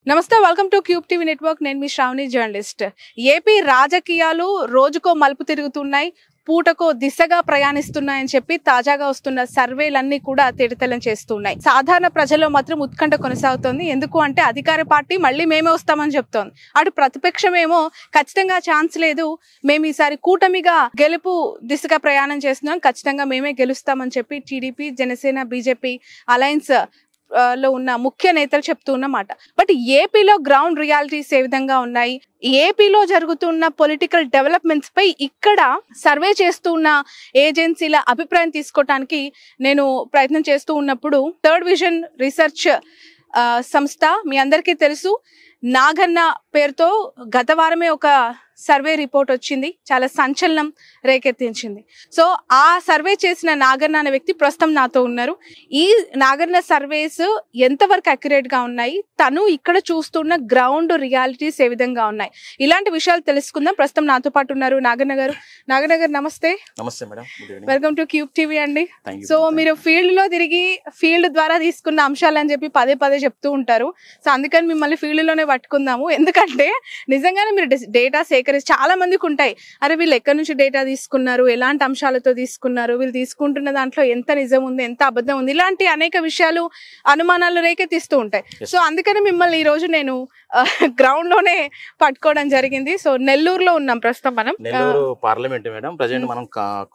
నమస్తే welcome to cube TV network. నేను మీ Shravani journalist. AP రాజకీయాలు రోజుకో మలుపు తిరుగుతున్నాయి, పూటకో దిశగా ప్రయాణిస్తున్నాయని చెప్పి తాజాగా వస్తున్న సర్వేలన్నీ కూడా తేటతెల్లం చేస్తున్నాయి. సాధారణ ప్రజల్లో మాత్రం ఉత్కంఠ కొనసాగుతోంది. ఎందుకు అంటే అధికార పార్టీ మళ్ళీ మేమే వస్తామని చెప్తోంది. అటు ప్రతిపక్షమేమో ఖచ్చితంగా ఛాన్స్ లేదు, మేము ఈసారి కూటమిగా గెలుపు దిశగా ప్రయాణం చేస్తున్నాం, ఖచ్చితంగా మేమే గెలుస్తామని చెప్పి టీడీపీ, జనసేన, బీజేపీ అలయన్స్ లో ఉన్న ముఖ్య నేతలు చెప్తున్నమాట. బట్ ఏపీలో గ్రౌండ్ రియాలిటీస్ ఏ విధంగా ఉన్నాయి, ఏపీలో జరుగుతున్న పొలిటికల్ డెవలప్మెంట్స్ పై ఇక్కడ సర్వే చేస్తున్న ఏజెన్సీల అభిప్రాయం తీసుకోవటానికి నేను ప్రయత్నం చేస్తూ ఉన్నప్పుడు థర్డ్ విజన్ రీసెర్చ్ సంస్థ, మీ అందరికీ తెలుసు, నాగన్న పేరుతో గత వారమే ఒక సర్వే రిపోర్ట్ వచ్చింది, చాలా సంచలనం రేకెత్తించింది. సో ఆ సర్వే చేసిన నాగన్న అనే వ్యక్తి ప్రస్తుతం నాతో ఉన్నారు. ఈ నాగన్న సర్వేస్ ఎంతవరకు అక్యురేట్ గా ఉన్నాయి, తను ఇక్కడ చూస్తున్న గ్రౌండ్ రియాలిటీస్ ఏ విధంగా ఉన్నాయి, ఇలాంటి విషయాలు తెలుసుకుందాం. ప్రస్తుతం నాతో పాటు ఉన్నారు నాగన్న గారు. నాగన్న గారు నమస్తే. నమస్తే madam, welcome to cube TV అండి. సో మీరు ఫీల్డ్ లో తిరిగి ఫీల్డ్ ద్వారా తీసుకున్న అంశాలు అని చెప్పి పదే పదే చెప్తూ ఉంటారు. సో అందుకని మిమ్మల్ని ఫీల్డ్ లోనే పట్టుకుందాము. ఎందుకంటే నిజంగానే మీరు డేటా చాలా మందికి ఉంటాయి, అరే వీళ్ళు ఎక్కడి నుంచి డేటా తీసుకున్నారు, ఎలాంటి అంశాలతో తీసుకున్నారు, వీళ్ళు తీసుకుంటున్న దాంట్లో ఎంత నిజం ఉంది, ఎంత అబద్ధం ఉంది, ఇలాంటి అనేక విషయాలు, అనుమానాలు రేకెత్తిస్తూ ఉంటాయి. సో అందుకని మిమ్మల్ని ఈ రోజు నేను గ్రౌండ్ లోనే పట్టుకోవడం జరిగింది. సో నెల్లూరులో ఉన్నాం ప్రస్తుతం మనం. నెల్లూరు పార్లమెంట్ మేడం, ప్రజెంట్ మనం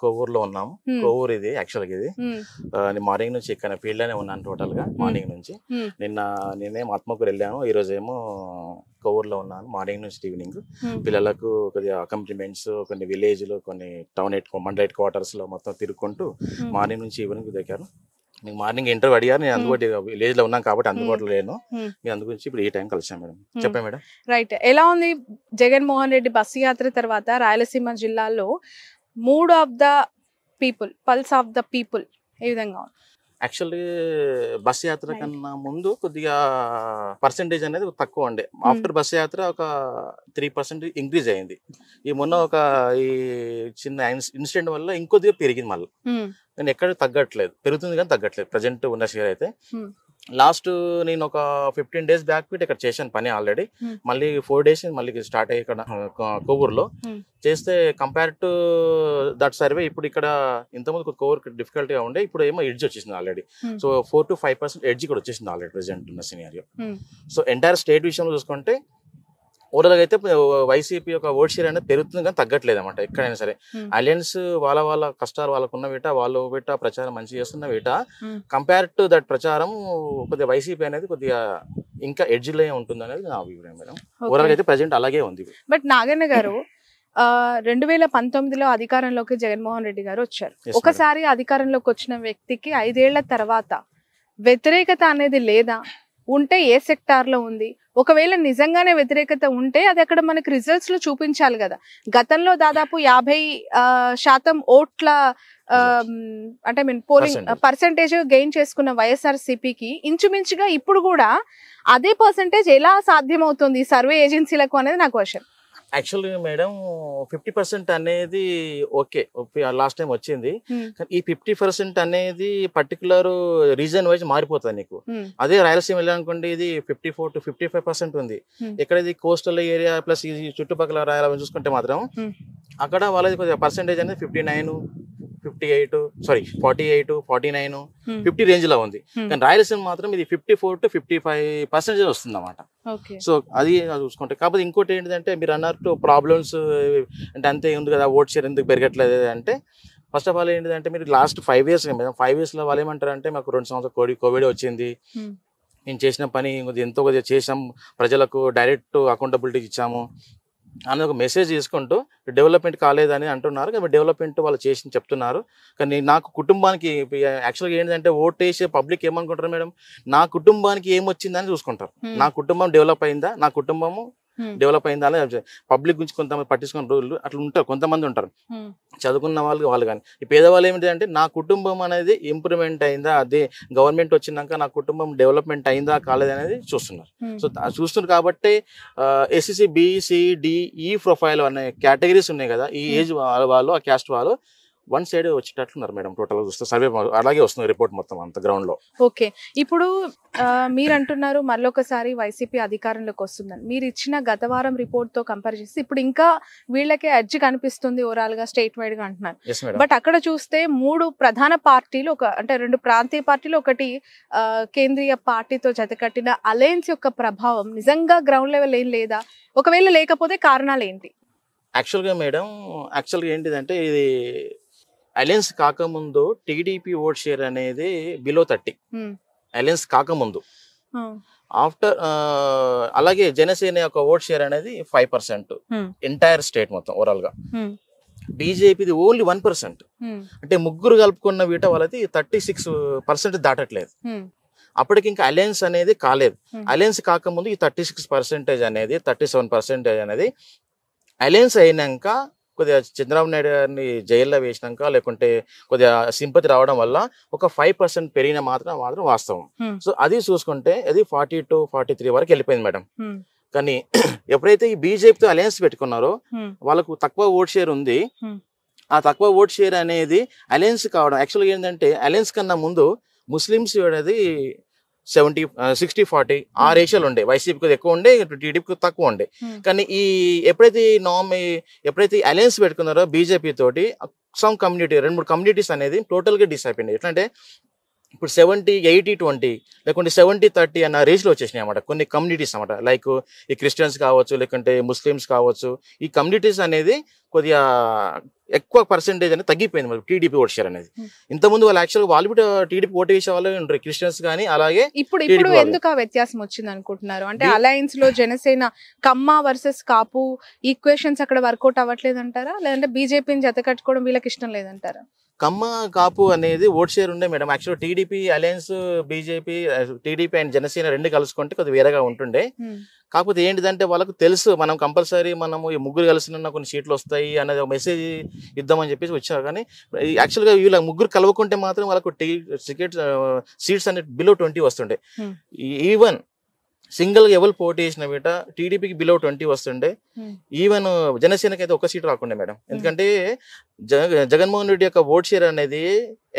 కోవూరులో ఉన్నాము. కోవూరు ఇది యాక్చువల్ గా ఇది మార్నింగ్ నుంచి ఇక్కడ ఫీల్డ్ లోనే ఉన్నాను టోటల్ గా. మార్నింగ్ నుంచి నేనేమో ఆత్మకూరు వెళ్ళాను, ఈ రోజు ఏమో కోవూరులో ఉన్నాను మార్నింగ్ నుంచి ఈవినింగ్. పిల్లలకు కొద్దిగా అకాంప్లిమెంట్స్, కొన్ని విలేజ్లు, కొన్ని టౌన్ మండల హెడ్ క్వార్టర్స్ లో మొత్తం తిరుగుకుంటూ మార్నింగ్ నుంచి ఈవినింగ్ దగ్గర. మీకు మార్నింగ్ ఇంటర్వ్యూ అడిగారు, నేను అందుబాటు విలేజ్ లో ఉన్నాను కాబట్టి అందుబాటులో లేను, మీ అందు గురించి ఇప్పుడు ఈ టైం కలిసాను మేడం. చెప్పండి మేడం. రైట్, ఎలా ఉంది జగన్మోహన్ రెడ్డి బస్సు యాత్ర తర్వాత రాయలసీమ జిల్లాలో mood of the people, pulse of the people ఏ విధంగా ఉంది? యాక్చువల్లీ బస్ యాత్ర కన్నా ముందు కొద్దిగా పర్సంటేజ్ అనేది తక్కువ ఉండే. ఆఫ్టర్ బస్ యాత్ర ఒక 3% ఇంక్రీజ్ అయింది. ఈ మొన్న ఒక ఈ చిన్న ఇన్సిడెంట్ వల్ల ఇంకొద్దిగా పెరిగింది మళ్ళీ. నేను ఎక్కడ తగ్గట్లేదు, పెరుగుతుంది కానీ తగ్గట్లేదు ప్రజెంట్ ఉన్న షేర్ అయితే. లాస్ట్ నేను ఒక 15 days బ్యాక్ ఇక్కడ చేశాను పని ఆల్రెడీ. మళ్ళీ 4 days మళ్ళీ స్టార్ట్ అయ్యి ఇక్కడ కోవూరులో చేస్తే కంపేర్ టు దట్ సర్వే ఇప్పుడు ఇక్కడ ఇంతకుముందు కోవూరు డిఫికల్ట్ గా ఉండే, ఇప్పుడు ఏమో ఎడ్జ్ వచ్చేసింది ఆల్రెడీ. సో 4 to 5% ఎడ్జ్ కూడా వచ్చేసింది ఆల్రెడీ ప్రెసెంట్ ఉన్న సినారియో. సో ఎంటైర్ స్టేట్ విషయంలో చూసుకుంటే ఓవరాల్గా అయితే వైసీపీ యొక్క ఓట్ షేర్ అనేది పెరుగుతుంది కానీ తగ్గట్లేదు అనమాట. ఎక్కడైనా సరే అలయన్స్ వాళ్ళ కష్టాలు వాళ్ళకున్న వేట, వాళ్ళు వేట ప్రచారం మంచిగా చేస్తున్న వేట, కంపేర్ టు దట్ ప్రచారం కొద్దిగా వైసీపీ అనేది కొద్దిగా ఇంకా ఎడ్జ్లో ఉంటుంది అనేది నా అభిప్రాయం మేడం. ఓవరాల్గా అయితే ప్రజెంట్ అలాగే ఉంది. బట్ నాగన్న గారు 2019లో అధికారంలోకి జగన్మోహన్ రెడ్డి గారు వచ్చారు. ఒకసారి అధికారంలోకి వచ్చిన వ్యక్తికి 5 ఏళ్ల తర్వాత వ్యతిరేకత అనేది లేదా, ఉంటే ఏ సెక్టార్ లో ఉంది, ఒకవేళ నిజంగానే వ్యతిరేకత ఉంటే అది అక్కడ మనకి రిజల్ట్స్ లో చూపించాలి కదా. గతంలో దాదాపు 50% ఓట్ల అంటే మీన్ పోలింగ్ పర్సెంటేజ్ గెయిన్ చేసుకున్న వైఎస్ఆర్సీపీకి ఇంచుమించుగా ఇప్పుడు కూడా అదే పర్సెంటేజ్ ఎలా సాధ్యమవుతుంది సర్వే ఏజెన్సీలకు అనేది నా క్వశ్చన్. యాక్చువల్గా మేడం 50% అనేది ఓకే, లాస్ట్ టైం వచ్చింది. కానీ ఈ 50% అనేది పర్టికులర్ రీజన్ వైజ్ మారిపోతుంది నీకు. అదే రాయలసీమ వెళ్ళాలనుకోండి, ఇది 54 to 55% ఉంది. ఇక్కడ ఇది కోస్టల్ ఏరియా ప్లస్ ఈ చుట్టుపక్కల రాయాలని చూసుకుంటే మాత్రం అక్కడ వాళ్ళది కొద్దిగా పర్సెంటేజ్ అనేది 59, 58, 48, 49, 50 రేంజ్ లో ఉంది. కానీ రాయలసీమ మాత్రం ఇది 54 to 55% వస్తుంది అన్నమాట. సో అది చూసుకుంటే. కాకపోతే ఇంకోటి ఏంటంటే మీరు అన్నట్టు ప్రాబ్లమ్స్ అంటే అంతే ఉంది కదా, ఓట్ షేర్ ఎందుకు పెరగట్లేదు అంటే ఫస్ట్ ఆఫ్ ఆల్ ఏంటంటే మీరు లాస్ట్ 5 years 5 years లో వాళ్ళు ఏమంటారు అంటే మాకు 2 సంవత్సరాలు కోవిడ్ వచ్చింది, నేను చేసిన పని ఎంతో కొద్దిగా చేసాం, ప్రజలకు డైరెక్ట్ అకౌంటబిలిటీ ఇచ్చాము అని ఒక మెసేజ్ తీసుకుంటూ డెవలప్మెంట్ కాలేదని అంటున్నారు. కాబట్టి డెవలప్మెంట్ వాళ్ళు చేసి చెప్తున్నారు. కానీ నాకు కుటుంబానికి యాక్చువల్గా ఏంటంటే ఓట్ వేసే పబ్లిక్ ఏమనుకుంటారు మేడం, నా కుటుంబానికి ఏమొచ్చిందని చూసుకుంటారు. నా కుటుంబం డెవలప్ అయిందా, నా కుటుంబము డెవలప్ అయిందా అని పబ్లిక్ గురించి కొంతమంది పట్టించుకున్న రోజులు అట్లా ఉంటారు, కొంతమంది ఉంటారు చదువుకున్న వాళ్ళు కానీ. ఈ పేదవాళ్ళు ఏమిటి అంటే నా కుటుంబం అనేది ఇంప్రూవ్మెంట్ అయిందా, అదే గవర్నమెంట్ వచ్చినాక నా కుటుంబం డెవలప్మెంట్ అయిందా కాలేదు అనేది చూస్తున్నారు. సో చూస్తున్నారు కాబట్టి ఎస్సీసీ బీసీ డి ఈ ప్రొఫైల్ అనే కేటగిరీస్ ఉన్నాయి కదా, ఈ ఏజ్ వాళ్ళు, ఆ క్యాస్ట్ వాళ్ళు వన్ సైడ్ వచ్చేటట్లున్నారు మేడం. టోటల్ చూస్తే సర్వే అలాగే వస్తుంది రిపోర్ట్ మొత్తం అంత గ్రౌండ్ లో. ఓకే, ఇప్పుడు మీరు అంటున్నారు మళ్ళొకసారి వైసీపీ అధికారంలోకి వస్తుందని. మీరు ఇచ్చిన గత వారం రిపోర్ట్ తో కంపేర్ చేసి ఇప్పుడు ఇంకా వీళ్ళకే ఎడ్జ్ కనిపిస్తుంది ఓవరాల్ గా స్టేట్ వైడ్ గా అంటున్నారు. బట్ అక్కడ చూస్తే 3 ప్రధాన పార్టీలు అంటే 2 ప్రాంతీయ పార్టీలు, ఒకటి కేంద్రీయ పార్టీతో జతకట్టిన అలయన్స్ యొక్క ప్రభావం నిజంగా గ్రౌండ్ లెవెల్ ఏం లేదా? ఒకవేళ లేకపోతే కారణాలు ఏంటి? యాక్చువల్గా మేడం, యాక్చువల్గా ఏంటిదంటే ఇది అలయన్స్ కాకముందు టీడీపీ ఓట్ షేర్ అనేది బిలో 30, అలయన్స్ కాకముందు. ఆఫ్టర్ అలాగే జనసేన యొక్క ఓట్ షేర్ అనేది 5% ఎంటైర్ స్టేట్ మొత్తం ఓవరాల్ గా. బీజేపీది ఓన్లీ 1%. అంటే ముగ్గురు కలుపుకున్న వీట వాళ్ళది 36% దాటట్లేదు. అప్పటికి ఇంకా అలయన్స్ అనేది కాలేదు. అలయన్స్ కాకముందు ఈ 36% అనేది 37% అనేది అలయన్స్ అయినాక కొద్దిగా చంద్రబాబు నాయుడు గారిని జైల్లో వేసినాక లేకుంటే కొద్దిగా సింపతి రావడం వల్ల ఒక 5% పెరిగిన మాత్రం వాస్తవం. సో అది చూసుకుంటే అది 42-43 వరకు వెళ్ళిపోయింది మేడం. కానీ ఎప్పుడైతే ఈ బీజేపీతో అలయన్స్ పెట్టుకున్నారో వాళ్ళకు తక్కువ ఓట్ షేర్ ఉంది. ఆ తక్కువ ఓట్ షేర్ అనేది అలయన్స్ కావడం యాక్చువల్గా ఏంటంటే అలయన్స్ కన్నా ముందు ముస్లిమ్స్ అనేది 60-40 ఆ రేషియోలు ఉండే. వైసీపీకి ఎక్కువ ఉండే, టీడీపీకి తక్కువ ఉండే. కానీ ఎప్పుడైతే అలయన్స్ పెట్టుకున్నారో బీజేపీ తోటి సమ్ కమ్యూనిటీ 2-3 కమ్యూనిటీస్ అనేది టోటల్ గా డిస్ అయిపోయింది. ఎట్లంటే ఇప్పుడు 70-80-20 లేకుంటే 70-30 అన్న రేషియోలో వచ్చేసినాయి అన్నమాట కొన్ని కమ్యూనిటీస్ అన్నమాట. లైక్ ఈ క్రిస్టియన్స్ కావచ్చు, లేకుంటే ముస్లిమ్స్ కావచ్చు. ఈ కమ్యూనిటీస్ అనేది కొద్దిగా ఎక్కువ పర్సెంటేజ్ అనేది తగ్గిపోయింది మరి టీడీపీ ఓట్ షేర్ అనేది. ఇంతకుముందు వాళ్ళు యాక్చువల్గా వాళ్ళు కూడా టీడీపీ ఓటు వేసే వాళ్ళు ఉంటారు, క్రిస్టియన్స్ కానీ. అలాగే ఇప్పుడు ఎందుకు ఆ వ్యత్యాసం వచ్చింది అనుకుంటున్నారు? అంటే అలయన్స్ లో జనసేన కమ్మ వర్సెస్ కాపు ఈక్వేషన్స్ అక్కడ వర్కౌట్ అవ్వట్లేదు అంటారా, లేదంటే బీజేపీని జత కట్టుకోవడం వీళ్ళకి ఇష్టం లేదంటారా? కమ్మ కాపు అనేది ఓట్ షేర్ ఉండే madam. Actual TDP alliance BJP TDP and Janasena రెండు కలుసుకుంటే కొద్దిగా వేరేగా ఉంటుండే. కాకపోతే ఏంటిదంటే వాళ్ళకు తెలుసు మనం కంపల్సరీ మనము ఈ ముగ్గురు కలిసిన కొన్ని సీట్లు వస్తాయి అనేది ఒక మెసేజ్ ఇద్దామని చెప్పేసి వచ్చారు. కానీ యాక్చువల్గా వీళ్ళ ముగ్గురు కలవకుంటే మాత్రం వాళ్ళకు సీట్స్ అనేది బిలో 20 వస్తుండే. ఈవెన్ సింగిల్ గా ఎవరు పోటీ చేసిన వీట టీడీపీకి బిలో 20 వస్తుండే. ఈవెన్ జనసేనకి అయితే 1 సీట్ రాకుండే మేడం. ఎందుకంటే జగన్మోహన్ రెడ్డి యొక్క ఓట్ షేర్ అనేది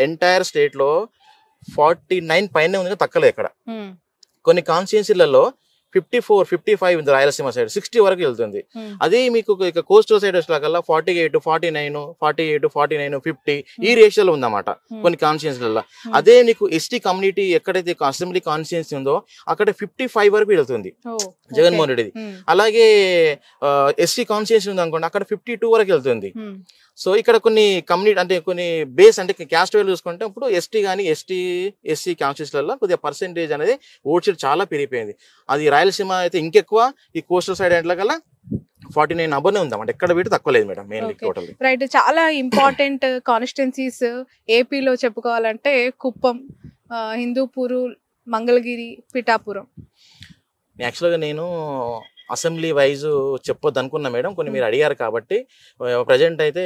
ఎంటైర్ స్టేట్ లో 49 పైన ఉంది, తక్కలేదు ఇక్కడ. కొన్ని కాన్స్టిట్యున్సీలలో 54-55 ఉంది, రాయలసీమ సైడ్ 60 వరకు వెళ్తుంది. అదే మీకు ఇక కోస్టల్ సైడ్ వచ్చేలాగల్లా 48-49 ఈ రేషియోలో ఉందన్నమాట కొన్ని కాన్స్టిట్యున్సీలలో. అదే నీకు ఎస్టీ కమ్యూనిటీ ఎక్కడైతే అసెంబ్లీ కాన్స్టిట్యున్సీ ఉందో అక్కడ 55 వరకు వెళ్తుంది జగన్మోహన్ రెడ్డిది. అలాగే ఎస్టీ కాన్స్టిట్యున్సీ ఉంది అనుకోండి, అక్కడ 52 వరకు వెళ్తుంది. సో ఇక్కడ కొన్ని కమ్యూనిటీ అంటే కొన్ని బేస్ అంటే క్యాస్ట్ వైజ్ చూసుకుంటే ఇప్పుడు ఎస్టీ కానీ ఎస్సీ కాన్స్టిట్యూన్సీలలో కొద్దిగా పర్సెంటేజ్ అనేది ఓట్ షేర్ చాలా పెరిగిపోయింది. అది రాయలసీమ అయితే ఇంకెక్కువ, ఈ కోస్టల్ సైడ్ అంటే కల్లా 49 అబర్నే ఉందాం. ఎక్కడ వీటి తక్కువ లేదు మేడం. Mainly total right. చాలా ఇంపార్టెంట్ కాన్స్టిట్యున్సీస్ ఏపీలో చెప్పుకోవాలంటే కుప్పం, హిందూపూర్, మంగళగిరి, పిఠాపురం. యాక్చువల్గా నేను అసెంబ్లీ వైజ్ చెప్పొద్దు అనుకున్నా మేడం, కొన్ని మీరు అడిగారు కాబట్టి. ప్రజెంట్ అయితే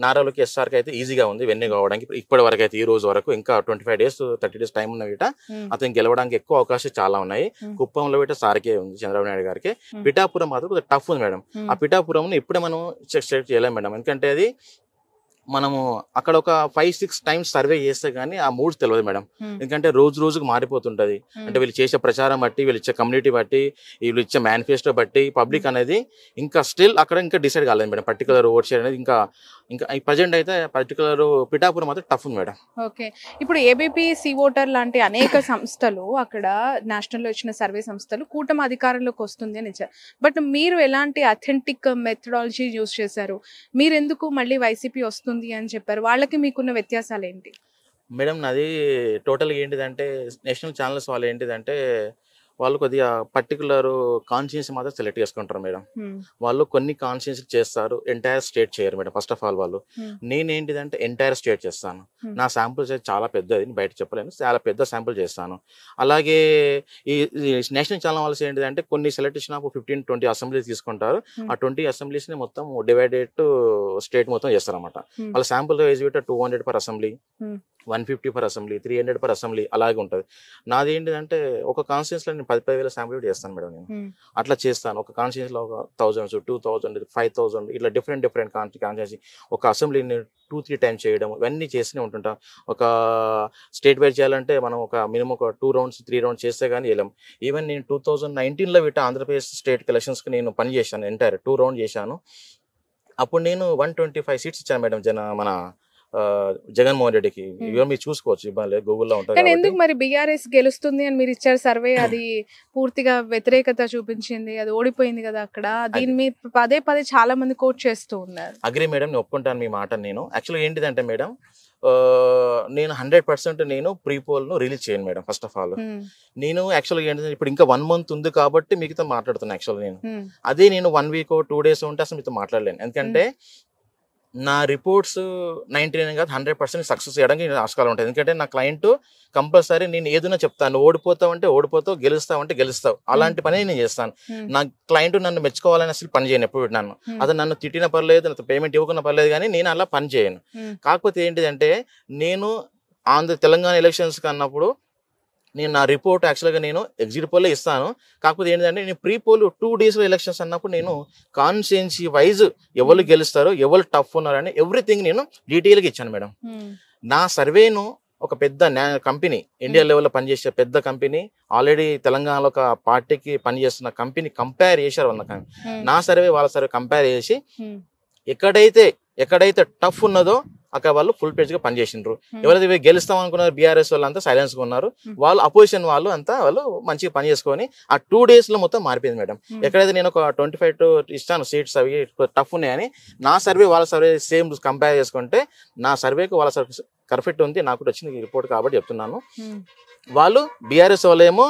నారాలోకి ఎస్ఆర్కి అయితే ఈజీగా ఉంది వెన్ను కావడానికి. ఇప్పటి వరకు అయితే ఈ రోజు వరకు ఇంకా 25-30 డేస్ టైం ఉన్న వీట అతను గెలవడానికి ఎక్కువ అవకాశాలు చాలా ఉన్నాయి. కుప్పంలో వీట సార్కే ఉంది, చంద్రబాబు నాయుడు గారికి. పిఠాపురం మాత్రం కొద్దిగా టఫ్ ఉంది మేడం. ఆ పిఠాపురం ఇప్పుడే మనం చెక్ చేయలేం మేడం. ఎందుకంటే అది మనము అక్కడ ఒక 5-6 టైమ్స్ సర్వే చేస్తే గానీ ఆ మూడ్స్ తెలియదు మేడం. ఎందుకంటే రోజుకు మారిపోతుంటది. అంటే వీళ్ళు చేసే ప్రచారం బట్టి, వీళ్ళు ఇచ్చే కమ్యూనిటీ బట్టి, వీళ్ళు ఇచ్చే మేనిఫెస్టో బట్టి పబ్లిక్ అనేది ఇంకా స్టిల్ అక్కడ ఇంకా డిసైడ్ కాలేదు మేడం. పర్టికులర్ ఓట్ షేర్ అనేది ఇంకా ప్రజెంట్ అయితే పర్టికులర్ పిఠాపురం మాత్రం టఫ్ ఉంది మేడం. ఓకే, ఇప్పుడు ఏబీపీ సి ఓటర్ లాంటి అనేక సంస్థలు అక్కడ నేషనల్ లో వచ్చిన సర్వే సంస్థలు కూటమి అధికారంలోకి వస్తుంది అని ఇచ్చారు. బట్ మీరు ఎలాంటి అథెంటిక్ మెథడాలజీ యూజ్ చేశారు? మీరు ఎందుకు మళ్ళీ వైసీపీ వస్తుంది అని చెప్పారు? వాళ్ళకి మీకున్న వ్యత్యాసాలు ఏంటి మేడం? నాది టోటల్గా ఏంటిదంటే నేషనల్ ఛానల్స్ వాళ్ళు ఏంటిదంటే వాళ్ళు కొద్దిగా పర్టికులర్ కాన్స్టిట్యున్సీ మాత్రం సెలెక్ట్ చేసుకుంటారు మేడం. వాళ్ళు కొన్ని కాన్స్టిట్యున్సీ చేస్తారు, ఎంటైర్ స్టేట్ చేయరు మేడం. ఫస్ట్ ఆఫ్ ఆల్ వాళ్ళు నేనేంటిదంటే ఎంటైర్ స్టేట్ చేస్తాను. నా శాంపుల్ సైజ్ చాలా పెద్దది, బయట చెప్పలేను, చాలా పెద్ద శాంపుల్ చేస్తాను. అలాగే ఈ నేషనల్ ఛానల్ వాళ్ళు ఏంటిదంటే కొన్ని సెలెక్ట్ చేసినప్పుడు 15-20 అసెంబ్లీస్ తీసుకుంటారు. ఆ 20 అసెంబ్లీస్ ని మొత్తం డివైడెడ్ స్టేట్ మొత్తం చేస్తారు అన్నమాట. వాళ్ళ sample wise 200 per assembly, 150 per assembly, 300 per assembly అలాగే ఉంటుంది. నాది ఏంటిదంటే ఒక కాన్స్టిట్యున్సీలో నేను 10,000 శాంపుల్ చేస్తాను మేడం నేను. అట్లా చేస్తాను. ఒక కాన్స్టిట్యూన్సీ లో 1,000, 2,000, 5,000 ఇట్లా డిఫరెంట్ కాన్స్టిట్యూన్సీ ఒక అసెంబ్లీని 2-3 టైమ్స్ చేయడం ఇవన్నీ చేస్తూనే ఉంటుంటాం. ఒక స్టేట్ వైడ్ చేయాలంటే మనం ఒక మినిమం ఒక 2 rounds 3 rounds చేస్తే కానీ వెళ్ళాం. ఈవెన్ నేను 2019లో వీట ఆంధ్రప్రదేశ్ స్టేట్ ఎలక్షన్స్కి నేను పని చేశాను. ఎంటైర్ 2 rounds చేశాను. అప్పుడు నేను 125 seats ఇచ్చాను మేడం మన జగన్మోహన్ రెడ్డికి. ఇవన్నీ మీరు చూసుకోవచ్చు, ఇబ్బంది లేదు, గూగుల్లో ఉంటుంది. కానీ ఎందుకు మరి బీఆర్ఎస్ గెలుస్తుంది అని మీరు ఇచ్చారు సర్వే, అది పూర్తిగా వ్యతిరేకత చూపించింది, అది ఓడిపోయింది కదా అక్కడ. దీన్ని మీరు పదే పదే చాలా మంది కోట్ చేస్తూ ఉన్నారు. అగ్రి మేడం, నేను ఒప్పుకుంటాను మీ మాట. నేను యాక్చువల్గా ఏంటిదంటే మేడం, నేను 100% నేను ప్రీపోల్ను రిలీజ్ చేయను మేడం. ఫస్ట్ ఆఫ్ ఆల్ నేను యాక్చువల్గా ఏంటంటే ఇప్పుడు ఇంకా 1 month ఉంది కాబట్టి మీతో మాట్లాడుతున్నాను. యాక్చువల్గా నేను అదే నేను 1 week 2 days ఉంటే అసలు మీతో మాట్లాడలేను. ఎందుకంటే నా రిపోర్ట్స్ 99 కాదు 100% సక్సెస్ చేయడానికి ఆస్కారం ఉంటుంది. ఎందుకంటే నా క్లయింట్ కంపల్సరీ నేను ఏదైనా చెప్తాను, ఓడిపోతావు అంటే ఓడిపోతావు, గెలుస్తావు అంటే గెలుస్తావు, అలాంటి పని నేను చేస్తాను. నా క్లయింట్ నన్ను మెచ్చుకోవాలని అసలు పని చేయను ఎప్పుడు. అతను నన్ను తిట్టిన పర్లేదు, నాకు పేమెంట్ ఇవ్వకున్న పర్లేదు, కానీ నేను అలా పని చేయను. కాకపోతే ఏంటిదంటే నేను తెలంగాణ ఎలక్షన్స్ అన్నప్పుడు నేను నా రిపోర్ట్ యాక్చువల్గా నేను ఎగ్జిట్ పోల్లో ఇస్తాను. కాకపోతే ఏంటంటే నేను ప్రీ పోల్ 2 days ఎలక్షన్స్ అన్నప్పుడు నేను కాన్స్టిట్యుయెన్సీ వైజ్ ఎవరు గెలుస్తారో, ఎవరు టఫ్ ఉన్నారని ఎవ్రీథింగ్ నేను డీటెయిల్గా ఇచ్చాను మేడం. నా సర్వేను ఒక పెద్ద కంపెనీ, ఇండియా లెవెల్లో పనిచేసే పెద్ద కంపెనీ, ఆల్రెడీ తెలంగాణలో ఒక పార్టీకి పనిచేస్తున్న కంపెనీ కంపేర్ చేశారు. నా సర్వే వాళ్ళ సర్వే కంపేర్ చేసి ఎక్కడైతే టఫ్ ఉన్నదో అక్కడ వాళ్ళు ఫుల్ పేజ్ గా పనిచేసిండ్రు. ఎవరైతే గెలుస్తాం అనుకున్నారు బీఆర్ఎస్ వాళ్ళు అంతా సైలెన్స్ గా ఉన్నారు. వాళ్ళు అపోజిషన్ వాళ్ళు మంచిగా పని చేసుకొని ఆ 2 days లో మొత్తం మారిపోయింది మేడం. ఎక్కడైతే నేను ఒక 25 ఇస్తాను సీట్స్, అవి టఫ్ ఉన్నాయని, నా సర్వే వాళ్ళ సర్వే సేమ్ కంపేర్ చేసుకుంటే నా సర్వేకు వాళ్ళ సర్వే పర్ఫెక్ట్ ఉంది. నాకు వచ్చిన రిపోర్ట్ కాబట్టి చెప్తున్నాను. వాళ్ళు బీఆర్ఎస్ వాళ్ళేమో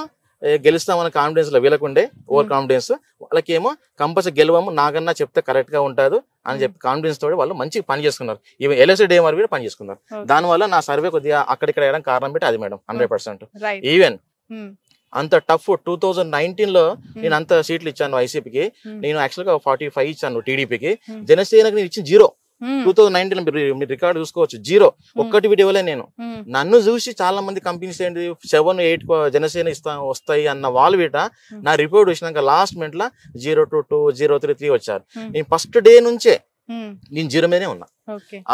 గెలుస్తామన్న కాన్ఫిడెన్స్ లో వీళ్ళకుండే ఓవర్ కాన్ఫిడెన్స్, వాళ్ళకేమో కంపల్సరీ గెలవము నాకన్నా చెప్తే కరెక్ట్ గా ఉంటుంది అని చెప్పి కాన్ఫిడెన్స్ తోటి వాళ్ళు మంచిగా పని చేసుకున్నారు. ఈవెన్ ఎల్ఎస్డి డేమర్ కూడా పని చేసుకున్నారు. దానివల్ల నా సర్వే కొద్దిగా అక్కడిక్కడ వేయడం కారణం పెట్టి అది మేడం 100%. ఈవెన్ అంత టఫ్ 2019లో నేను అంత సీట్లు ఇచ్చాను వైసీపీకి, నేను యాక్చువల్గా 45 ఇచ్చాను టీడీపీకి, జనసేనకి నేను ఇచ్చిన 0. 2019 మీరు రికార్డు చూసుకోవచ్చు, 0 ఒక్కటి వీడియో ఇవ్వలే నేను. నన్ను చూసి చాలా మంది కంపెనీస్ ఏంటి 7-8 జనసేన వస్తాయి అన్న వాళ్ళు వీట నా రిపోర్ట్ చూసినాక లాస్ట్ మినిట్ లో 0-2, 0-3 వచ్చారు. నేను ఫస్ట్ డే నుంచే నేను 0 మీదనే ఉన్నా.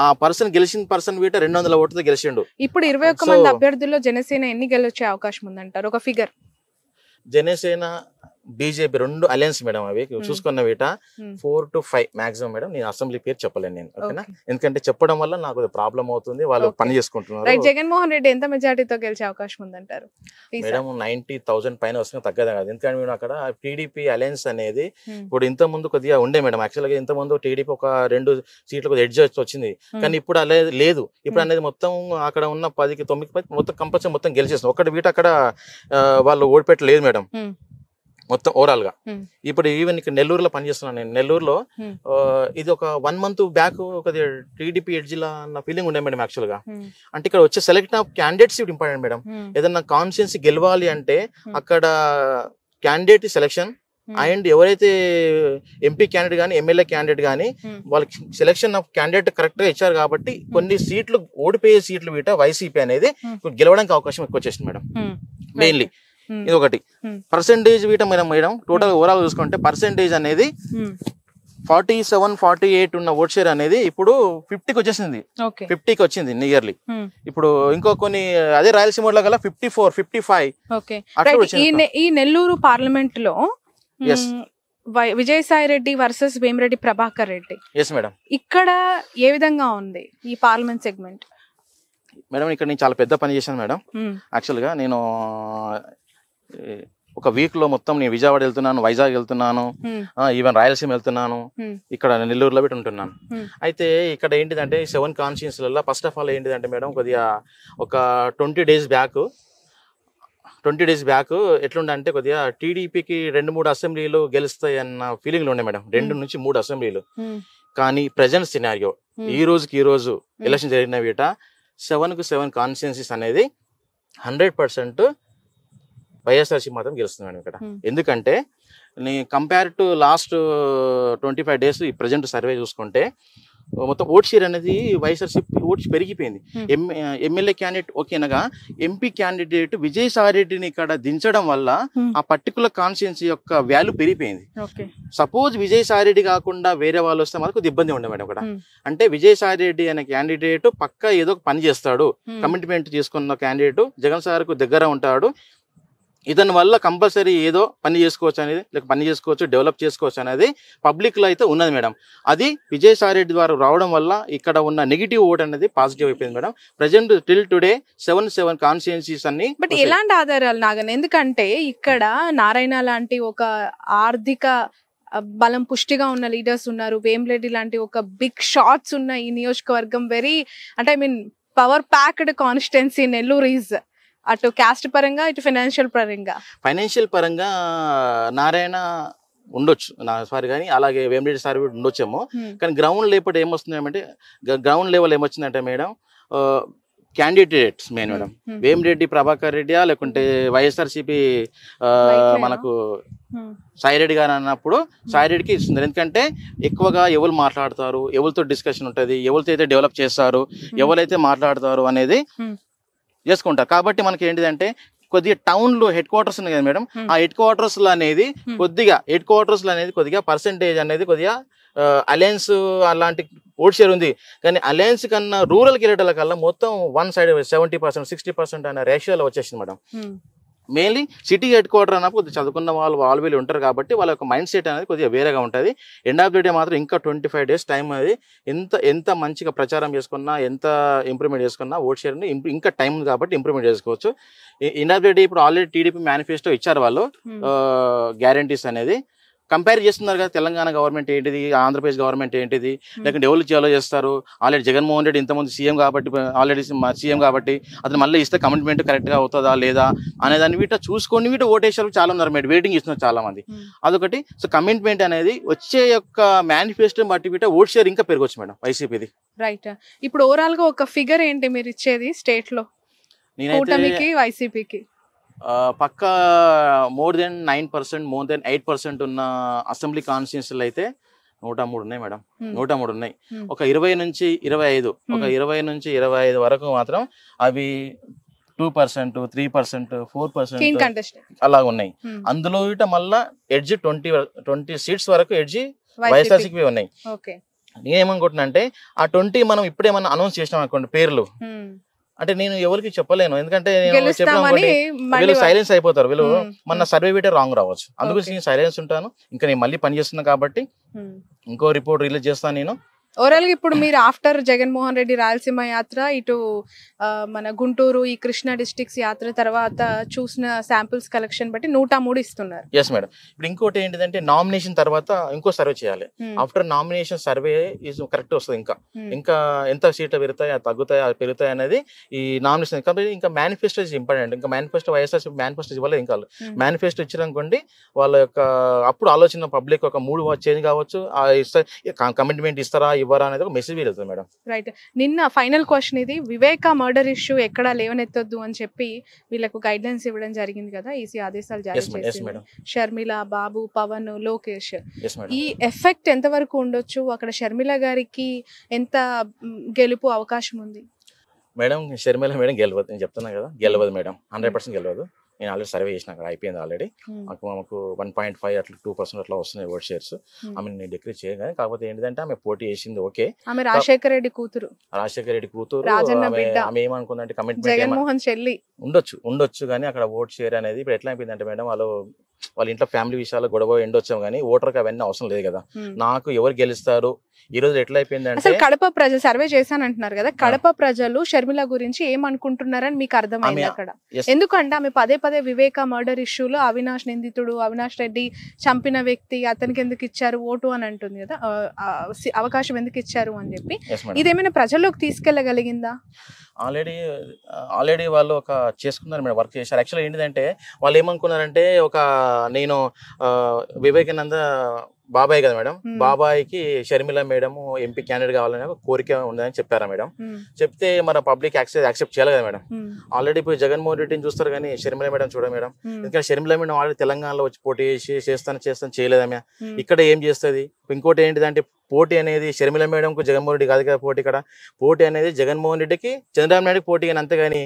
ఆ పర్సన్ గెలిచిన పర్సన్ వీట 200 ఓటుతో గెలిచిండు. ఇప్పుడు 21 మంది అభ్యర్థుల్లో జనసేన ఎన్ని గెలిచే అవకాశం ఉందంటారు, ఒక figure? Janasena BJP 2 alliance madam, అవి చూసుకున్న వీట 4 to 5 మాక్సిమం మేడం. నేను అసెంబ్లీ పేరు చెప్పలేను నేను, ఓకేనా? ఎందుకంటే చెప్పడం వల్ల నాకు ప్రాబ్లం అవుతుంది, వాళ్ళు పని చేసుకుంటున్నారు. జగన్మోహన్ రెడ్డి ఎంత మెజారిటీతో గెలిచే అవకాశం ఉందంటారు? మేడం 90,000 పైన వస్తుంది, తగ్గదు కాదు. ఎందుకంటే మేము అక్కడ టీడీపీ అలయన్స్ అనేది ఇప్పుడు ఇంత ముందు కొద్దిగా ఉండే మేడం. యాక్చువల్గా ఇంత ముందు టీడీపీ ఒక 2 సీట్లు కొద్దిగా ఎడ్జ్ వచ్చింది, కానీ ఇప్పుడు అలా లేదు. ఇప్పుడు అనేది మొత్తం అక్కడ ఉన్న 10కి 9 మొత్తం కంపల్సరీ మొత్తం గెలిచేస్తుంది. ఒకటి వీట అక్కడ వాళ్ళు ఓడిపెట్టలేదు మేడం మొత్తం ఓవరాల్ గా. ఇప్పుడు ఈవెన్ ఇక్కడ నెల్లూరులో పనిచేస్తున్నాను నేను. నెల్లూరులో ఇది ఒక 1 month బ్యాక్ ఒక టీడీపీ ఎడ్జిలా అన్న ఫీలింగ్ ఉండే మేడం యాక్చువల్ గా. అంటే ఇక్కడ వచ్చే select of candidates important madam. ఏదన్నా కాన్స్టిట్యుయెన్సీ గెలవాలి అంటే అక్కడ క్యాండిడేట్ సెలెక్షన్ అండ్ ఎవరైతే ఎంపీ క్యాండిడేట్ కానీ ఎమ్మెల్యే క్యాండిడేట్ కానీ వాళ్ళకి సెలెక్షన్ ఆఫ్ క్యాండిడేట్ కరెక్ట్ గా ఇచ్చారు కాబట్టి కొన్ని సీట్లు ఓడిపోయే సీట్లు వీట వైసీపీ అనేది గెలవడానికి అవకాశం ఎక్కువ వచ్చేసింది మేడం. మెయిన్లీ ఇది ఒకటి. పర్సెంటేజ్ వీట మేడం టోటల్ ఓవరాల్ చూసుకుంటే పర్సెంటేజ్ అనేది 47-48 ఉన్న ఓట్ షేర్ అనేది ఇప్పుడు 50కి వచ్చేసింది, 50కి వచ్చింది నియర్లీ. ఇప్పుడు ఇంకో కొన్ని అదే రాయలసీమలో గల 54-55. ఈ నెల్లూరు పార్లమెంట్ లో విజయసాయి రెడ్డి వర్సెస్ వేమిరెడ్డి ప్రభాకర్ రెడ్డి, ఇక్కడ ఏ విధంగా ఉంది ఈ పార్లమెంట్ సెగ్మెంట్? మేడం ఇక్కడ నేను చాలా పెద్ద పని చేశాను మేడం. యాక్చువల్ గా నేను ఒక వీక్ లో మొత్తం నేను విజయవాడ వెళ్తున్నాను, వైజాగ్ వెళ్తున్నాను, ఈవెన్ రాయలసీమ వెళ్తున్నాను, ఇక్కడ నెల్లూరులో పెట్టి ఉంటున్నాను. అయితే ఇక్కడ ఏంటిదంటే 7 కాన్స్టిట్యుయెన్సీలలో ఫస్ట్ ఆఫ్ ఆల్ ఏంటిదంటే మేడం కొద్దిగా ఒక 20 days బ్యాక్ ఎట్లుండే కొద్దిగా టీడీపీకి 2-3 అసెంబ్లీలు గెలుస్తాయి అన్న ఫీలింగ్లు ఉండే మేడం, 2 నుంచి 3 అసెంబ్లీలు. కానీ ప్రజెంట్ సినారియో ఈ రోజు ఎలక్షన్ జరిగిన వీట 7 కాన్స్టిట్యుయెన్సీస్ అనేది 100% వైఎస్ఆర్సీ మాత్రం గెలుస్తుంది మేడం ఇక్కడ. ఎందుకంటే నీ కంపేర్ టు లాస్ట్ 25 days ఈ ప్రజెంట్ సర్వే చూసుకుంటే మొత్తం ఓట్ షేర్ అనేది వైఎస్ఆర్సీపీ ఓట్స్ పెరిగిపోయింది. ఎమ్మెల్యే క్యాండిడేట్ ఓకేనగా ఎంపీ క్యాండిడేట్ విజయసాయిరెడ్డిని ఇక్కడ దించడం వల్ల ఆ పర్టికులర్ కాన్స్టిట్యున్సీ యొక్క వాల్యూ పెరిగిపోయింది. సపోజ్ విజయసాయిరెడ్డి కాకుండా వేరే వాళ్ళు వస్తే మనకు కొద్ది ఇబ్బంది ఉండే మేడం అక్కడ. అంటే విజయసాయిరెడ్డి అనే క్యాండిడేట్ పక్కా ఏదో ఒక పని చేస్తాడు, కమిట్మెంట్ చేసుకున్న క్యాండిడేట్, జగన్ సార్ కు దగ్గర ఉంటాడు, ఇతని వల్ల కంపల్సరీ ఏదో పని చేసుకోవచ్చు అనేది, లేక పని చేసుకోవచ్చు, డెవలప్ చేసుకోవచ్చు అనేది పబ్లిక్ లో అయితే ఉన్నది మేడం. అది విజయసాయిరెడ్డి ద్వారా రావడం వల్ల ఇక్కడ ఉన్న నెగిటివ్ ఓట్ అనేది పాజిటివ్ అయిపోయింది madam. Present till today 7 constituencies అన్ని. బట్ ఎలాంటి ఆధారాలు నాగన్? ఎందుకంటే ఇక్కడ నారాయణ లాంటి ఒక ఆర్థిక బలం పుష్టిగా ఉన్న లీడర్స్ ఉన్నారు, వేమిరెడ్డి లాంటి ఒక బిగ్ షాట్స్ ఉన్న ఈ నియోజకవర్గం వెరీ అంటే I mean power packed constituency Nellore is. అటు క్యాస్ట్ పరంగా ఇటు ఫైనాన్షియల్ పరంగా నారాయణ ఉండొచ్చు సారీ, కానీ అలాగే వేమిరెడ్డి సార్ ఉండొచ్చేమో. కానీ గ్రౌండ్ లేపటి ఏమొస్తుందంటే, గ్రౌండ్ లెవెల్ ఏమొచ్చిందంటే madam, candidates main madam Vemireddy Prabhakar రెడ్డియా లేకుంటే వైఎస్ఆర్సీపీ మనకు సాయిరెడ్డి గారు అన్నప్పుడు సాయిరెడ్డికి ఇస్తున్నారు. ఎందుకంటే ఎక్కువగా ఎవరు మాట్లాడతారు, ఎవరితో డిస్కషన్ ఉంటుంది, ఎవరితో అయితే డెవలప్ చేస్తారు, ఎవరైతే మాట్లాడతారు అనేది చేసుకుంటారు. కాబట్టి మనకి ఏంటిదంటే కొద్దిగా టౌన్ లో హెడ్ క్వార్టర్స్ ఉన్నాయి కదా మేడం, ఆ హెడ్ క్వార్టర్స్ అనేది కొద్దిగా పర్సెంటేజ్ అనేది కొద్దిగా అలయన్స్ అలాంటి ఓట్ షేర్ ఉంది. కానీ అలయన్స్ కన్నా రూరల్ కిరీటాల కల్లా మొత్తం వన్ సైడ్ 70%, 60% అనే రేషియోలో వచ్చేసింది madam. Mainly city head quarter అన్నప్పుడు కొద్దిగా చదువుకున్న వాళ్ళు వీళ్ళు ఉంటారు కాబట్టి వాళ్ళ యొక్క మైండ్ సెట్ అనేది కొద్దిగా వేరేగా ఉంటుంది. ఎండ్ ఆఫ్ ది డే మాత్రం ఇంకా 25 days టైం అనేది ఎంత మంచిగా ప్రచారం చేసుకున్నా, ఎంత ఇంప్రూవ్మెంట్ చేసుకున్నా ఓట్ షేర్ని ఇంకా టైం ఉంది కాబట్టి ఇంప్రూవ్మెంట్ చేసుకోవచ్చు. ఎండ్ ఆఫ్ ది డే ఇప్పుడు ఆల్రెడీ టీడీపీ మేనిఫెస్టో ఇచ్చారు వాళ్ళు, గ్యారంటీస్ అనేది కంపేర్ చేస్తున్నారు కదా, తెలంగాణ గవర్నమెంట్ ఏంటిది, ఆంధ్రప్రదేశ్ గవర్నమెంట్ ఏంటిది, లేకుంటే ఎవరు చేయాలో చేస్తారు. ఆల్రెడీ జగన్మోహన్ రెడ్డి ఇంతమంది సీఎం కాబట్టి అతను మళ్ళీ ఇస్తే కమిట్మెంట్ కరెక్ట్గా అవుతుందా లేదా అనేదాన్ని వీట చూసుకొని వీట ఓటేసారు చాలా ఉన్నారు మేడం, వెయిటింగ్ ఇస్తున్నారు చాలా మంది. అదొకటి. సో కమిట్మెంట్ అనేది వచ్చే యొక్క మేనిఫెస్టో బట్టి వీట ఓట్ షేర్ ఇంకా పెరగవచ్చు మేడం వైసీపీది. రైట్. ఇప్పుడు ఓవరాల్ గా ఒక ఫిగర్ ఏంటి మీరు ఇచ్చేది స్టేట్ లో కూటమికి వైసీపీకి? పక్కా మోర్ దెన్ 9%, మోర్ దెన్ 8% ఉన్న అసెంబ్లీ కాన్స్టిట్యున్సీలు అయితే 103 ఉన్నాయి మేడం. 103 ఉన్నాయి. ఒక 20 నుంచి 25 వరకు మాత్రం అవి 2%, 3%, 4% అలా ఉన్నాయి. అందులో ఇట మళ్ళా ఎడ్జ్ 20 సీట్స్ వరకు ఎడ్జ్ వైఎస్ఆర్సీపీ ఉన్నాయి. నేనేమనుకుంటున్నా అంటే ఆ 20 మనం ఇప్పుడేమన్నా అనౌన్స్ చేసినాం అనుకోండి పేర్లు, అంటే నేను ఎవరికి చెప్పలేను, ఎందుకంటే నేను వీళ్ళు సైలెన్స్ అయిపోతారు, వీళ్ళు మన సర్వే వీటే రాంగ్ రావచ్చు. అందుకు నేను సైలెన్స్ ఉంటాను. ఇంకా నేను మళ్ళీ పని చేస్తున్నా కాబట్టి ఇంకో రిపోర్ట్ రిలీజ్ చేస్తాను నేను. ఓవరాల్ గా ఇప్పుడు మీరు ఆఫ్టర్ జగన్మోహన్ రెడ్డి రాయలసీమ యాత్ర, ఇటు మన గుంటూరు ఈ కృష్ణా డిస్ట్రిక్ట్స్ యాత్ర తర్వాత చూసిన శాంపిల్స్ కలెక్షన్ బట్టి 103 ఇస్తున్నారు. Yes madam. ఇప్పుడు ఇంకోటి ఏంటిదంటే నామినేషన్ తర్వాత ఇంకో సర్వే చేయాలి. ఆఫ్టర్ నామినేషన్ సర్వే కరెక్ట్ వస్తుంది. ఇంకా ఎంత సీట్లు పెరుగుతాయి, తగ్గుతాయి, పెరుగుతాయి అనేది ఈ నామినేషన్. కాబట్టి ఇంకా మేనిఫెస్టో ఇస్ ఇంపార్టెంట్. ఇంకా మేనిఫెస్టో వైఎస్ఆర్సీపీ మేనిఫెస్టో ఇవ్వలేదు. ఇంకా మేనిఫెస్టో ఇచ్చారనుకోండి వాళ్ళ యొక్క అప్పుడు ఆలోచన పబ్లిక్ ఒక మూడు చేంజ్ కావచ్చు, కమిట్మెంట్ ఇస్తారా ఇవ్వరా అనేది ఒక మెసేజ్ వెళ్తుంది మేడం. రైట్. నిన్న ఫైనల్ క్వశ్చన్ ఇది, వివేక మర్డర్ ఇష్యూ ఎక్కడా లేవనెత్తొద్దు అని చెప్పి వీళ్ళకు గైడ్ లైన్స్ ఇవ్వడం జరిగింది కదా, ఈసీ ఆదేశాలు జారీ చేసింది. షర్మిల, బాబు, పవన్, లోకేష్, ఈ ఎఫెక్ట్ ఎంత వరకు ఉండొచ్చు? అక్కడ షర్మిల గారికి ఎంత గెలుపు అవకాశం ఉంది మేడం? షర్మిల మేడం గెలవదు, నేను చెప్తున్నా కదా, గెలవదు మేడం, 100% గెలవదు. నేను ఆల్రెడీ సర్వే చేసిన, అక్కడ అయిపోయింది ఆల్రెడీ. మాకు 1.5 అట్లా 2% అట్లా వస్తున్నాయి ఓట్ షేర్స్. ఆమె నేను డిక్రీజ్ చేయగానే, కాకపోతే ఏంటంటే ఆమె పోటీ చేసింది ఓకే. ఆమె రాజశేఖర రెడ్డి కూతురు, ఆమె ఏమనుకుందంటే కమిట్మెంట్ జగన్మోహన్ చెల్లి ఉండొచ్చు కానీ అక్కడ ఓట్ షేర్ అనేది ఇప్పుడు ఎట్లా అయిపోయిందంటే మేడం, వాళ్ళ ఇంట్లో ఫ్యామిలీ విషయాలు గొడవ ఎండొచ్చాం కానీ ఓటర్కి అవన్నీ అవసరం లేదు కదా. నాకు ఎవరు గెలుస్తారు ఈ రోజు ఎట్లా అయిపోయిందంటే, కడప ప్రజలు సర్వే చేశానంటున్నారు కదా, కడప ప్రజలు షర్మిల గురించి ఏమనుకుంటున్నారని మీకు అర్థమైంది అక్కడ? ఎందుకంటే ఆమె పదే వివేక మర్డర్ ఇష్యూలో అవినాష్ నిందితుడు, అవినాష్ రెడ్డి చంపిన వ్యక్తి, అతనికి ఎందుకు ఇచ్చారు ఓటు అని అంటుంది కదా, అవకాశం ఎందుకు ఇచ్చారు అని చెప్పి. ఇదేమైనా ప్రజల్లోకి తీసుకెళ్లగలిగిందా? ఆల్రెడీ వాళ్ళు ఒక చేసుకున్నారు మేడం, వర్క్ చేశారు. యాక్చువల్గా ఏంటిదంటే వాళ్ళు ఏమనుకున్నారంటే, నేను వివేకానంద బాబాయ్ కదా మేడం, బాబాయ్కి షర్మిల మేడం ఎంపీ క్యాండిడేట్ కావాలనే ఒక కోరిక ఉందని చెప్పారా మేడం. చెప్తే మన పబ్లిక్ యాక్సెప్ట్ చేయాలి కదా మేడం. ఆల్రెడీ ఇప్పుడు జగన్మోహన్ రెడ్డిని చూస్తారు కానీ షర్మిల మేడం చూడ మేడం. ఎందుకంటే షర్మిల మేడం ఆల్రెడీ తెలంగాణలో వచ్చి పోటీ చేసి చేస్తాను చేయలేదమ్మ, ఇక్కడ ఏం చేస్తుంది. ఇంకోటి ఏంటిదంటే పోటీ అనేది షర్మిల మేడంకు జగన్మోహన్ రెడ్డి కాదు కదా పోటీ, ఇక్కడ పోటీ అనేది జగన్మోహన్ రెడ్డికి చంద్రబాబు నాయుడుకి పోటీ అని, అంతేగాని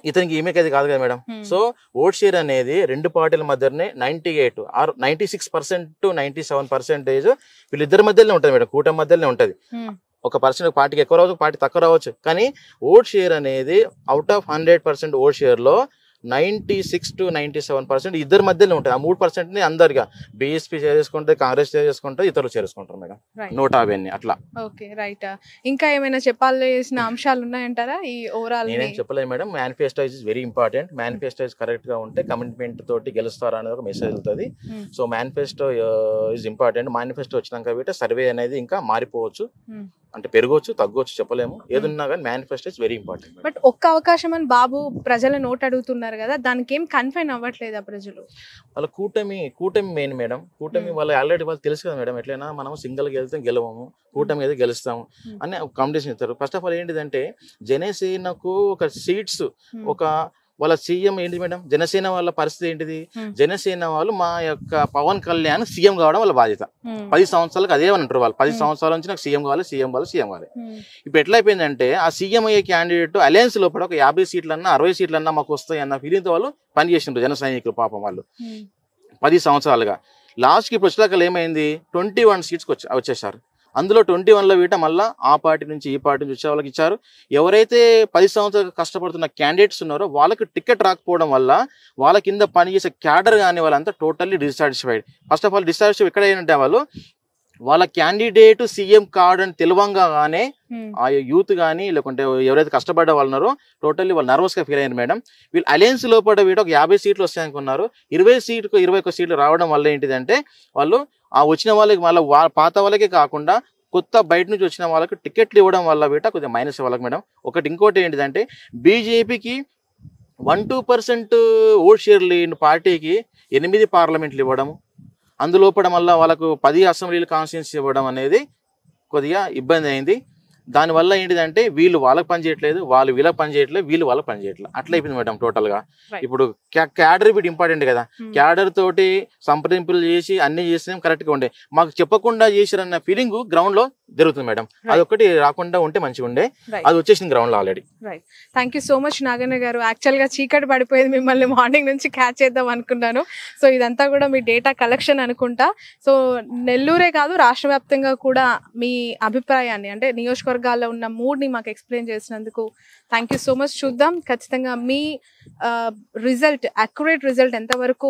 ఇతనికి ఈమెకి అది కాదు కదా మేడం. సో ఓట్ షేర్ అనేది రెండు పార్టీల మధ్యనే 98 ఆర్ 96% to 97% వీళ్ళిద్దరి మధ్యలోనే ఉంటుంది మేడం, కూటమి మధ్యలోనే ఉంటది. ఒక పర్సెంట్ పార్టీకి ఎక్కువ రావచ్చు, పార్టీ తక్కువ రావచ్చు, కానీ ఓట్ షేర్ అనేది అవుట్ ఆఫ్ 100% ఓట్ షేర్ లో 96 to 97% ఇద్దరి మధ్యలో ఉంటుంది. ఆ 3% అందరిగా బీఎస్పీ చేసుకుంటే, కాంగ్రెస్ చేసుకుంటే, ఇతరులు చేసుకుంటారు మేడం, 150 అట్లా. Okay right. ఇంకా ఏమైనా చెప్పాల్సిన అంశాలు ఉన్నాయంటారా ఈ ఓవరాల్? నేనేం చెప్పలేదు madam. Manifesto is very important. Manifesto correct గా ఉంటే కమిట్మెంట్ తోటి గెలుస్తారా అనేది ఒక మెసేజ్ వెళ్తుంది. So manifesto is important. Manifesto వచ్చినాక వీటి సర్వే అనేది ఇంకా మారిపోవచ్చు, అంటే పెరగవచ్చు తగ్గవచ్చు చెప్పలేము, ఏదున్నా కానీ manifesto is very important. But ఒక్క అవకాశం అని బాబు ప్రజల నోట్ అడుగుతున్నారు కదా, దానికి ఏం కన్ఫైన్ అవ్వట్లేదా ప్రజలు? వాళ్ళ కూటమి మెయిన్ మేడం. కూటమి వాళ్ళు ఆల్రెడీ వాళ్ళు తెలుసు కదా మేడం, ఎట్లయినా మనం సింగిల్ గా వెళ్తే గెలవము, కూటమి అయితే గెలుస్తాము అని కాంపిటీషన్ ఇస్తారు. ఫస్ట్ ఆఫ్ ఆల్ ఏంటిదంటే జనసేనకు ఒక సీట్స్, ఒక వాళ్ళ సీఎం ఏంటి మేడం, జనసేన వాళ్ళ పరిస్థితి ఏంటిది, జనసేన వాళ్ళు మా యొక్క పవన్ కళ్యాణ్ సీఎం కావడం వాళ్ళ బాధ్యత. 10 సంవత్సరాలకు అదే అని అంటారు వాళ్ళు, 10 సంవత్సరాల నుంచి నాకు సీఎం కావాలి, సీఎం కావాలి, సీఎం కావాలి. ఇప్పుడు ఎట్లా అయిపోయిందంటే ఆ సీఎం అయ్యే క్యాండిడేట్ అలయన్స్ లోపల ఒక 50 సీట్లన్నా 60 సీట్లన్నా మాకు వస్తాయి అన్న ఫీలింగ్ తో వాళ్ళు పనిచేసిండ్రు జన సైనికులు పాపం వాళ్ళు 10 సంవత్సరాలుగా. లాస్ట్ కి ఇప్పుడు వచ్చేదాకా ఏమైంది, 21 సీట్స్ వచ్చేసారు. అందులో 21లో వీట మళ్ళీ ఆ పార్టీ నుంచి ఈ పార్టీ నుంచి వచ్చే వాళ్ళకి ఇచ్చారు. ఎవరైతే 10 సంవత్సరాలు కష్టపడుతున్న క్యాండిడేట్స్ ఉన్నారో వాళ్ళకి టికెట్ రాకపోవడం వల్ల వాళ్ళ కింద పనిచేసే క్యాడర్ కానీ వాళ్ళంతా totally dissatisfied. First of all dissatisfied ఎక్కడ ఏంటంటే వాళ్ళు వాళ్ళ క్యాండిడేట్ సీఎం కాడు అని తెలివంగానే ఆ యూత్ కానీ లేకుంటే ఎవరైతే కష్టపడ్డ వాళ్ళు ఉన్నారో టోటల్లీ వాళ్ళు నర్వస్ గా ఫీల్ అయ్యారు మేడం. వీళ్ళు అలయన్స్ లోపల వీట ఒక 50 సీట్లు వస్తాయనుకున్నారు, 21 సీట్లు రావడం వల్ల ఏంటిదంటే వాళ్ళు ఆ వచ్చిన వాళ్ళకి మళ్ళీ పాత వాళ్ళకే కాకుండా కొత్త బయట నుంచి వచ్చిన వాళ్ళకి టికెట్లు ఇవ్వడం వల్ల వీట కొద్దిగా మైనస్ వాళ్ళకి మేడం. ఇంకోటి ఏంటిదంటే బీజేపీకి 1-2% ఓట్ షేర్ లేని పార్టీకి 8 పార్లమెంట్లు ఇవ్వడం, అందులోపడం వల్ల వాళ్ళకు 10 అసెంబ్లీలు కాన్స్టిట్యూన్సీ ఇవ్వడం అనేది కొద్దిగా ఇబ్బంది అయింది. దానివల్ల ఏంటిదంటే వీళ్ళు వాళ్ళకి పని చేయట్లేదు, వాళ్ళు వీళ్ళకి పని చేయట్లేదు, వీళ్ళు వాళ్ళకి పని చేయట్లేదు, అట్లా అయిపోయింది మేడం టోటల్ గా. ఇప్పుడు క్యాడర్ బిట్ ఇంపార్టెంట్ కదా, క్యాడర్ తోటి సంప్రదింపులు చేసి అన్ని చేసినా కరెక్ట్ గా ఉండే, మాకు చెప్పకుండా చేసిరన్న ఫీలింగ్ గ్రౌండ్ లో జరుగుతుంది మేడం. అదొకటి రాకుండా ఉంటే మంచిగా ఉండే, అది వచ్చేసింది గ్రౌండ్ లో already. Thank you so much Naganna గారు. యాక్చువల్ గా చీకటి పడిపోయింది, మిమ్మల్ని మార్నింగ్ నుంచి క్యాచ్ చేద్దాం అనుకున్నాను. సో ఇదంతా కూడా మీ డేటా కలెక్షన్ అనుకుంటా. సో నెల్లూరే కాదు రాష్ట్ర వ్యాప్తంగా కూడా మీ అభిప్రాయాన్ని అంటే నియోజకవర్గాల్లో ఉన్న మూడ్ని మాకు ఎక్స్ప్లెయిన్ చేసినందుకు థ్యాంక్ యూ సో మచ్. చూద్దాం ఖచ్చితంగా మీ రిజల్ట్, అక్యురేట్ రిజల్ట్ ఎంతవరకు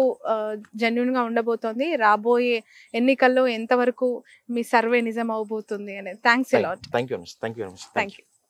జెన్యున్ గా ఉండబోతోంది, రాబోయే ఎన్నికల్లో ఎంతవరకు మీ సర్వే నిజం అవబోతుంది అనేది. Thanks a lot. Thank you.